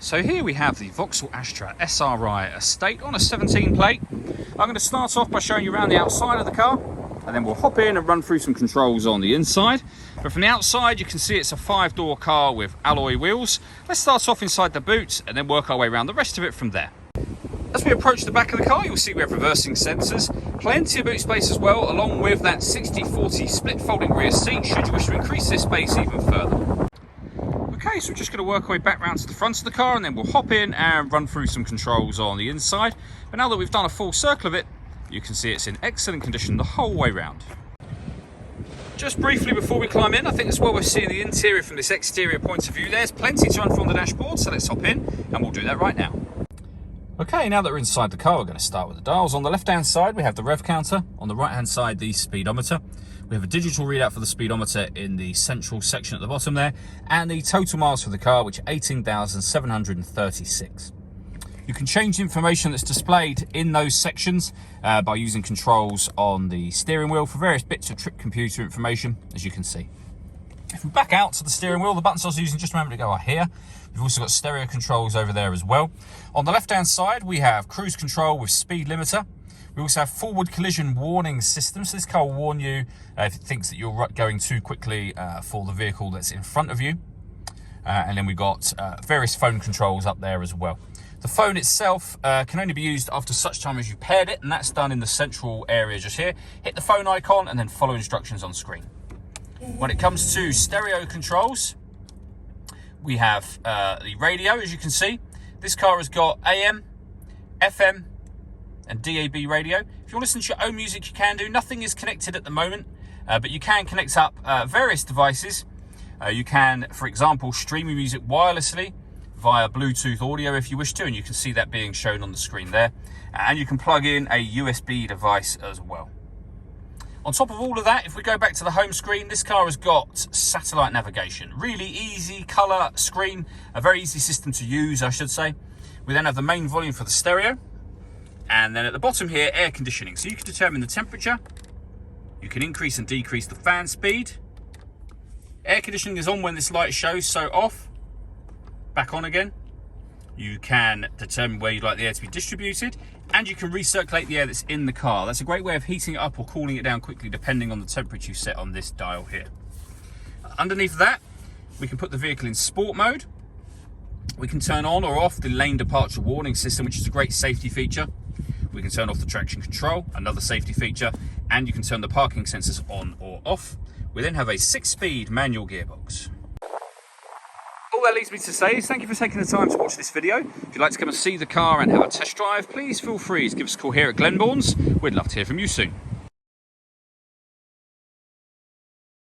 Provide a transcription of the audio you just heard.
So here we have the Vauxhall Astra SRI Estate on a 17 plate. I'm going to start off by showing you around the outside of the car, and then we'll hop in and run through some controls on the inside. But from the outside you can see it's a 5-door car with alloy wheels. Let's start off inside the boot and then work our way around the rest of it from there. As we approach the back of the car, you'll see we have reversing sensors, plenty of boot space as well, along with that 60/40 split folding rear seat should you wish to increase this space even further. Okay, so we're just going to work our way back round to the front of the car and then we'll hop in and run through some controls on the inside. But now that we've done a full circle of it, you can see it's in excellent condition the whole way round. Just briefly before we climb in, I think it's well worth seeing the interior from this exterior point of view. There's plenty to run through on the dashboard, so let's hop in and we'll do that right now. Okay, now that we're inside the car, we're going to start with the dials. On the left-hand side, we have the rev counter. On the right-hand side, the speedometer. We have a digital readout for the speedometer in the central section at the bottom there, and the total miles for the car, which are 18,736. You can change the information that's displayed in those sections by using controls on the steering wheel for various bits of trip computer information, as you can see. If we back out to the steering wheel, the buttons I was using just a moment ago are here. We've also got stereo controls over there as well. On the left-hand side, we have cruise control with speed limiter. We also have forward collision warning system. So this car will warn you if it thinks that you're going too quickly for the vehicle that's in front of you. And then we've got various phone controls up there as well. The phone itself can only be used after such time as you paired it, and that's done in the central area just here. Hit the phone icon and then follow instructions on screen. When it comes to stereo controls, we have the radio, as you can see. This car has got AM, FM, and DAB radio. If you want to listen to your own music, you can do. Nothing is connected at the moment, but you can connect up various devices. You can, for example, stream your music wirelessly via Bluetooth audio if you wish to, and you can see that being shown on the screen there. And you can plug in a USB device as well. On top of all of that, if we go back to the home screen, this car has got satellite navigation. Really easy colour screen, a very easy system to use, I should say. We then have the main volume for the stereo. And then at the bottom here, air conditioning. So you can determine the temperature. You can increase and decrease the fan speed. Air conditioning is on when this light shows, so off. Back on again. You can determine where you'd like the air to be distributed, and you can recirculate the air that's in the car. That's a great way of heating it up or cooling it down quickly depending on the temperature you set on this dial here. Underneath that, we can put the vehicle in sport mode. We can turn on or off the lane departure warning system, which is a great safety feature. We can turn off the traction control, another safety feature, and you can turn the parking sensors on or off. We then have a 6-speed manual gearbox. All that leaves me to say is thank you for taking the time to watch this video. If you'd like to come and see the car and have a test drive, please feel free to give us a call here at Glenbourne's. We'd love to hear from you soon.